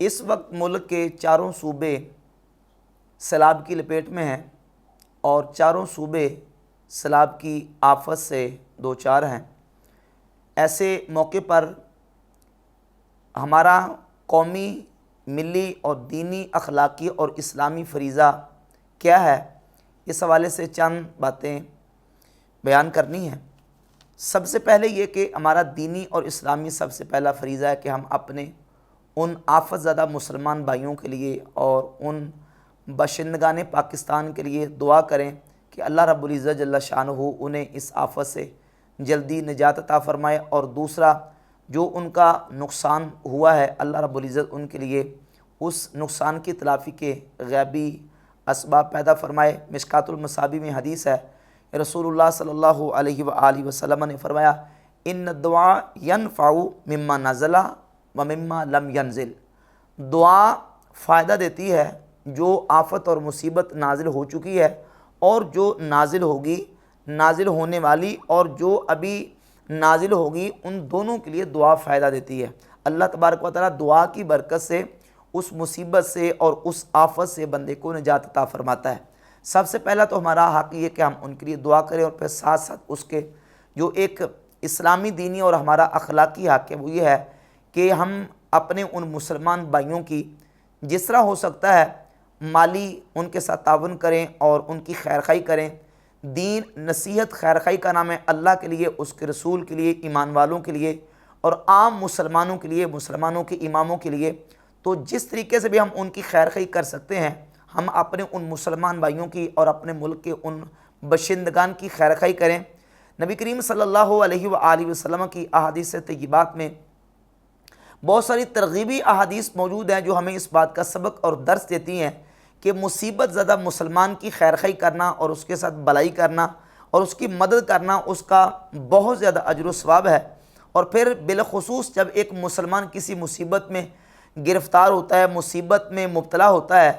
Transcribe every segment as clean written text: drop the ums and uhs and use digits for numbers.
اس وقت ملک کے چاروں صوبے سیلاب کی لپیٹ میں ہیں اور چاروں صوبے سیلاب کی آفت سے دوچار ہیں۔ ایسے موقع پر ہمارا قومی، ملی اور دینی، اخلاقی اور اسلامی فریضہ کیا ہے، اس حوالے سے چند باتیں بیان کرنی ہیں۔ سب سے پہلے یہ کہ ہمارا دینی اور اسلامی سب سے پہلا فریضہ ہے کہ ہم اپنے ان آفت زدہ مسلمان بھائیوں کے لیے اور ان باشندگان پاکستان کے لیے دعا کریں کہ اللہ رب العزت جل شانہ انہیں اس آفت سے جلدی نجات عطا فرمائے، اور دوسرا جو ان کا نقصان ہوا ہے اللہ رب العزت ان کے لیے اس نقصان کی تلافی کے غیبی اسباب پیدا فرمائے۔ مشکوٰۃ المصابیح میں حدیث ہے، رسول اللہ صلی اللہ علیہ وآلہ وسلم نے فرمایا، ان الدعاء ينفع مما نزل ومما لم ينزل۔ دعا فائدہ دیتی ہے جو آفت اور مصیبت نازل ہو چکی ہے اور جو نازل ہوگی، نازل ہونے والی اور جو ابھی نازل ہوگی، ان دونوں کے لیے دعا فائدہ دیتی ہے۔ اللہ تبارک و تعالیٰ دعا کی برکت سے اس مصیبت سے اور اس آفت سے بندے کو نجات عطا فرماتا ہے۔ سب سے پہلا تو ہمارا حق یہ کہ ہم ان کے لیے دعا کریں، اور پھر ساتھ ساتھ اس کے جو ایک اسلامی، دینی اور ہمارا اخلاقی حق ہے وہ یہ ہے کہ ہم اپنے ان مسلمان بھائیوں کی جس طرح ہو سکتا ہے مالی ان کے ساتھ تعاون کریں اور ان کی خیرخواہی کریں۔ دین، نصیحت، خیرخواہی کا نام ہے اللہ کے لیے، اس کے رسول کے لیے، ایمان والوں کے لیے اور عام مسلمانوں کے لیے، مسلمانوں کے اماموں کے لیے۔ تو جس طریقے سے بھی ہم ان کی خیرخواہی کر سکتے ہیں، ہم اپنے ان مسلمان بھائیوں کی اور اپنے ملک کے ان باشندگان کی خیرخواہی کریں۔ نبی کریم صلی اللہ علیہ وآلہ وسلم کی احادیث طیبات میں بہت ساری ترغیبی احادیث موجود ہیں جو ہمیں اس بات کا سبق اور درس دیتی ہیں کہ مصیبت زدہ مسلمان کی خیرخواہی کرنا اور اس کے ساتھ بلائی کرنا اور اس کی مدد کرنا، اس کا بہت زیادہ اجر و ثواب ہے۔ اور پھر بالخصوص جب ایک مسلمان کسی مصیبت میں گرفتار ہوتا ہے، مصیبت میں مبتلا ہوتا ہے،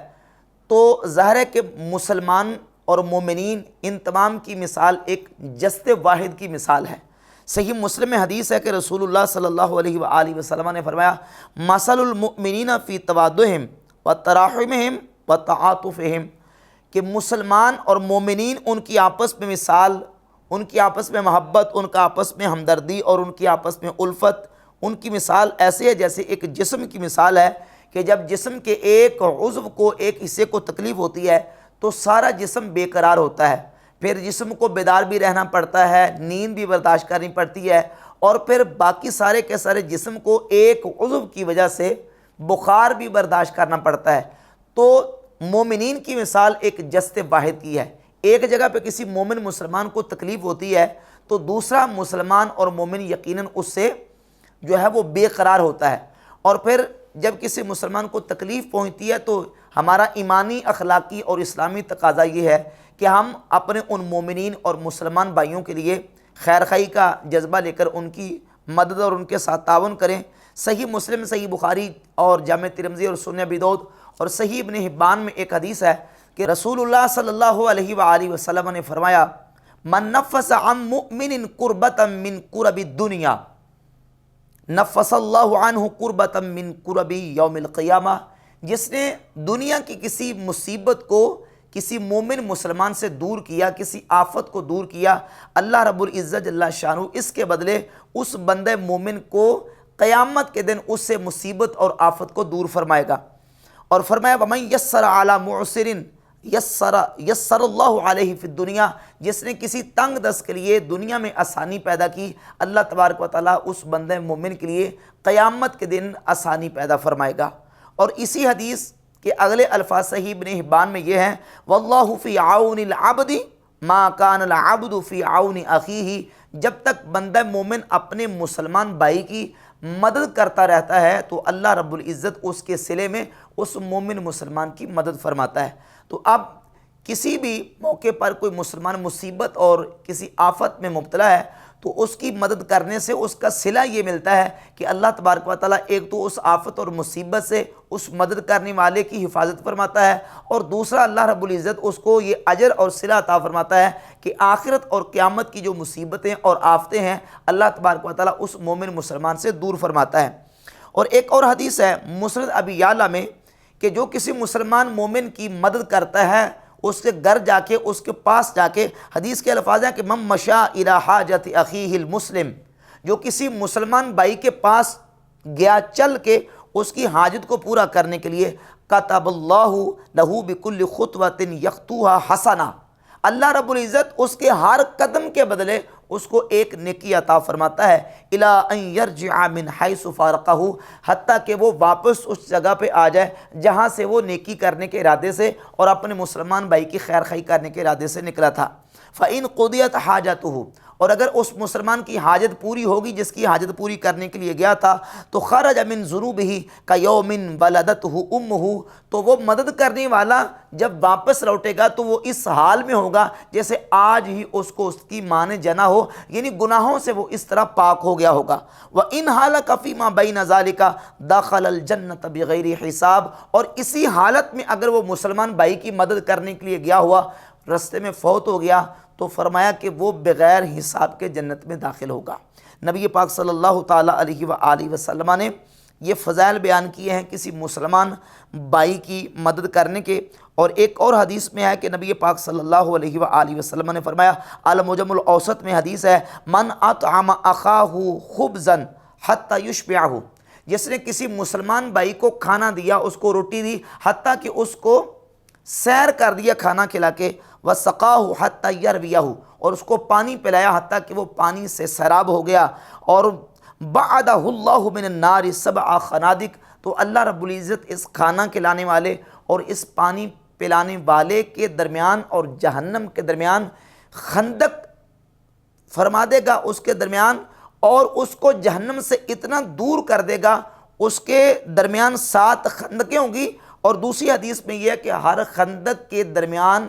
تو ظاہر ہے کہ مسلمان اور مومنین ان تمام کی مثال ایک جسد واحد کی مثال ہے۔ صحیح مسلم میں حدیث ہے کہ رسول اللہ صلی اللہ علیہ وآلہ وسلم نے فرمایا، مثل المؤمنین فی توادہم وتراحمہم وتعاطفہم، کہ مسلمان اور مومنین ان کی آپس میں مثال، ان کی آپس میں محبت، ان کا آپس میں ہمدردی اور ان کی آپس میں الفت، ان کی مثال ایسے ہے جیسے ایک جسم کی مثال ہے کہ جب جسم کے ایک عضو کو، ایک حصے کو تکلیف ہوتی ہے تو سارا جسم بے قرار ہوتا ہے، پھر جسم کو بیدار بھی رہنا پڑتا ہے، نیند بھی برداشت کرنی پڑتی ہے، اور پھر باقی سارے کے سارے جسم کو ایک عضو کی وجہ سے بخار بھی برداشت کرنا پڑتا ہے۔ تو مومنین کی مثال ایک جسد واحد کی ہے۔ ایک جگہ پہ کسی مومن مسلمان کو تکلیف ہوتی ہے تو دوسرا مسلمان اور مومن یقیناً اس سے جو ہے وہ بے قرار ہوتا ہے، اور پھر جب کسی مسلمان کو تکلیف پہنچتی ہے تو ہمارا ایمانی، اخلاقی اور اسلامی تقاضا یہ ہے کہ ہم اپنے ان مومنین اور مسلمان بھائیوں کے لیے خیرخواہی کا جذبہ لے کر ان کی مدد اور ان کے ساتھ تعاون کریں۔ صحیح مسلم، صحیح بخاری اور جامع ترمذی اور سنن ابی داؤد اور صحیح ابن حبان میں ایک حدیث ہے کہ رسول اللہ صلی اللہ علیہ وآلہ وسلم نے فرمایا، من نفس عن مؤمن کربۃ من کرب الدنیا نفس اللہ عنہ کربۃ من کرب یوم القیامہ، جس نے دنیا کی کسی مصیبت کو کسی مومن مسلمان سے دور کیا، کسی آفت کو دور کیا، اللہ رب العزت جل شانہ اس کے بدلے اس بندہ مومن کو قیامت کے دن اس سے مصیبت اور آفت کو دور فرمائے گا۔ اور فرمایا، وَمَن يَسَّرَ عَلَى مُعْسِرٍ یسر اللہ علیہ فی الدنیا، جس نے کسی تنگ دست کے لیے دنیا میں آسانی پیدا کی، اللہ تبارک و تعالیٰ اس بندے مومن کے لیے قیامت کے دن آسانی پیدا فرمائے گا۔ اور اسی حدیث کے اگلے الفاظ صحیح ابن حبان میں یہ ہیں، واللہ فی عون العبد ما کان العبد فی عون اخیہ، جب تک بندہ مومن اپنے مسلمان بھائی کی مدد کرتا رہتا ہے تو اللہ رب العزت اس کے صلے میں اس مومن مسلمان کی مدد فرماتا ہے۔ تو اب کسی بھی موقع پر کوئی مسلمان مصیبت اور کسی آفت میں مبتلا ہے تو اس کی مدد کرنے سے اس کا صلہ یہ ملتا ہے کہ اللہ تبارک و تعالیٰ ایک تو اس آفت اور مصیبت سے اس مدد کرنے والے کی حفاظت فرماتا ہے، اور دوسرا اللہ رب العزت اس کو یہ اجر اور صلہ عطا فرماتا ہے کہ آخرت اور قیامت کی جو مصیبتیں اور آفتیں ہیں اللہ تبارک و تعالیٰ اس مومن مسلمان سے دور فرماتا ہے۔ اور ایک اور حدیث ہے مسند ابی یعلا میں کہ جو کسی مسلمان مومن کی مدد کرتا ہے، اس کے گھر جا کے، اس کے پاس جا کے، حدیث کے الفاظ ہیں کہ من مشا الی حاجت اخیہ المسلم، جو کسی مسلمان بھائی کے پاس گیا چل کے اس کی حاجت کو پورا کرنے کے لیے، کتب اللہ لہ بکل خطوۃ یخطوها حسنہ، اللہ رب العزت اس کے ہر قدم کے بدلے اس کو ایک نیکی عطا فرماتا ہے، الی ان یرجع من حیث فارقہ، حتیٰ کہ وہ واپس اس جگہ پہ آ جائے جہاں سے وہ نیکی کرنے کے ارادے سے اور اپنے مسلمان بھائی کی خیر خواہی کرنے کے ارادے سے نکلا تھا۔ فَإِن قُضِيَتْ حَاجَتُهُ، اور اگر اس مسلمان کی حاجت پوری ہوگی جس کی حاجت پوری کرنے کے لیے گیا تھا، تو خرج من ذنوبہ کیوم ولدتہ امہ، تو وہ مدد کرنے والا جب واپس لوٹے گا تو وہ اس حال میں ہوگا جیسے آج ہی اس کو اس کی ماں نے جنا ہو، یعنی گناہوں سے وہ اس طرح پاک ہو گیا ہوگا۔ وَإِنْ هَلَكَ فِيمَا بَيْنَ ذَلِكَ دَخَلَ الْجَنَّةَ بِغَيْرِ حساب، اور اسی حالت میں اگر وہ مسلمان بھائی کی مدد کرنے کے لیے گیا ہوا، رستے میں فوت ہو گیا، تو فرمایا کہ وہ بغیر حساب کے جنت میں داخل ہوگا۔ نبی پاک صلی اللہ تعالیٰ علیہ وآلہ وسلم نے یہ فضائل بیان کیے ہیں کسی مسلمان بھائی کی مدد کرنے کے۔ اور ایک اور حدیث میں ہے کہ نبی پاک صلی اللہ علیہ وآلہ وسلم نے فرمایا، المعجم الاوسط میں حدیث ہے، من اطعم اخاہ خبزا حتی یشبعہ، جس نے کسی مسلمان بھائی کو کھانا دیا، اس کو روٹی دی، حتیٰ کہ اس کو سیر کر دیا کھانا کھلا کے، وَسَقَاهُ حَتَّى يَرْوِيَهُ، اور اس کو پانی پلایا حتیٰ کہ وہ پانی سے سیراب ہو گیا، اور بَعَدَهُ اللَّهُ مِنَ النَّارِ سَبْعَ خَنَادِقَ، تو اللہ رب العزت اس کھانا کھلانے والے اور اس پانی پلانے والے کے درمیان اور جہنم کے درمیان خندق فرما دے گا، اس کے درمیان، اور اس کو جہنم سے اتنا دور کر دے گا، اس کے درمیان 7 خندقیں ہوں گی، اور دوسری حدیث میں یہ ہے کہ ہر خندق کے درمیان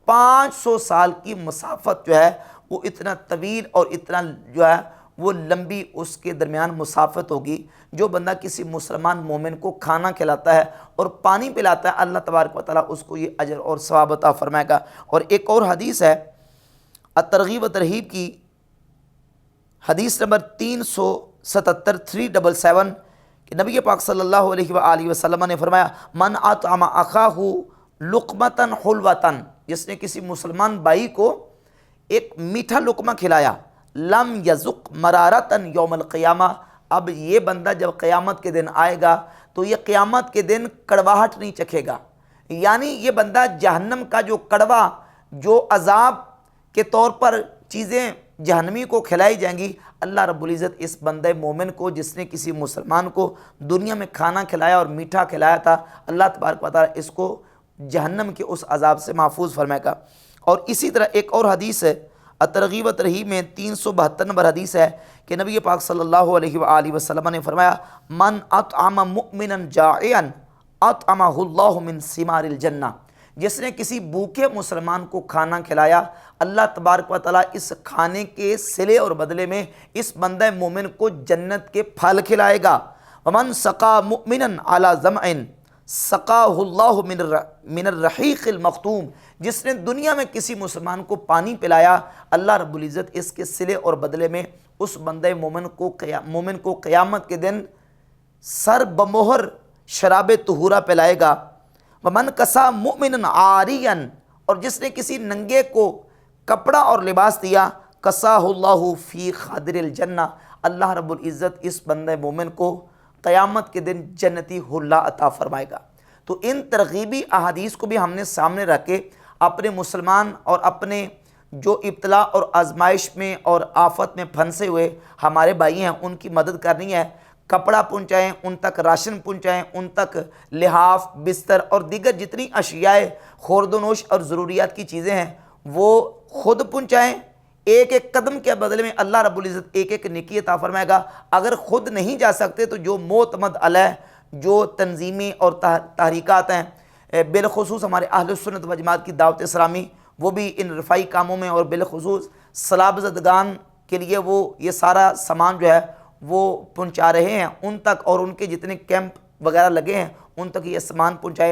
500 سال کی مسافت جو ہے وہ اتنا طویل اور اتنا جو ہے وہ لمبی اس کے درمیان مسافت ہوگی۔ جو بندہ کسی مسلمان مومن کو کھانا کھلاتا ہے اور پانی پلاتا ہے، اللہ تبارک و تعالیٰ اس کو یہ اجر اور ثواب عطا فرمائے گا۔ اور ایک اور حدیث ہے الترغیب و ترہیب کی، حدیث نمبر 377 377، کہ نبی پاک صلی اللہ علیہ وآلہ وسلم نے فرمایا، من اطعم اخاہ لقمۃ حلوۃ، جس نے کسی مسلمان بھائی کو ایک میٹھا لقمہ کھلایا، لم یذق مرارۃ یوم القیامہ، اب یہ بندہ جب قیامت کے دن آئے گا تو یہ قیامت کے دن کڑواہٹ نہیں چکھے گا، یعنی یہ بندہ جہنم کا جو کڑوا، جو عذاب کے طور پر چیزیں جہنمی کو کھلائی جائیں گی، اللہ رب العزت اس بندہ مومن کو جس نے کسی مسلمان کو دنیا میں کھانا کھلایا اور میٹھا کھلایا تھا، اللہ تبارک و تعالیٰ اس کو جہنم کے اس عذاب سے محفوظ فرمائے گا۔ اور اسی طرح ایک اور حدیث ہے الترغیب و ترہیب میں 372 نمبر حدیث ہے کہ نبی پاک صلی اللہ علیہ وآلہ وسلم نے فرمایا، من اطعم مؤمنا جائعا اطعمہ اللہ من ثمار الجنہ، جس نے کسی بھوکے مسلمان کو کھانا کھلایا، اللہ تبارک و تعالیٰ اس کھانے کے صلے اور بدلے میں اس بندہ مومن کو جنت کے پھل کھلائے گا۔ ومن سقا مؤمنا علی ظمأ سقاہ اللہ من الرحیق المختوم، جس نے دنیا میں کسی مسلمان کو پانی پلایا، اللہ رب العزت اس کے صلے اور بدلے میں اس بندہ مومن کو قیامت کے دن سر بمہر شراب طہورہ پلائے گا۔ ومن کسا مؤمنا عاریا، اور جس نے کسی ننگے کو کپڑا اور لباس دیا، کساہ اللہ فی خادر الجنہ، اللہ رب العزت اس بندہ مومن کو قیامت کے دن جنتی حلہ عطا فرمائے گا۔ تو ان ترغیبی احادیث کو بھی ہم نے سامنے رکھ کے اپنے مسلمان اور اپنے جو ابتلا اور آزمائش میں اور آفت میں پھنسے ہوئے ہمارے بھائی ہیں ان کی مدد کرنی ہے، کپڑا پہنچائیں، ان تک راشن پہنچائیں، ان تک لحاف، بستر اور دیگر جتنی اشیاء خورد و نوش اور ضروریات کی چیزیں ہیں وہ خود پہنچائیں۔ ایک ایک قدم کے بدلے میں اللہ رب العزت ایک ایک نیکی عطا فرمائے گا۔ اگر خود نہیں جا سکتے تو جو معتمد علیہ جو تنظیمیں اور تحریکات ہیں، بالخصوص ہمارے اہل سنت و جماعت کی دعوت اسلامی، وہ بھی ان رفائی کاموں میں اور بالخصوص سلاب زدگان کے لیے وہ یہ سارا سامان جو ہے وہ پہنچا رہے ہیں ان تک، اور ان کے جتنے کیمپ وغیرہ لگے ہیں ان تک یہ سامان پہنچائے۔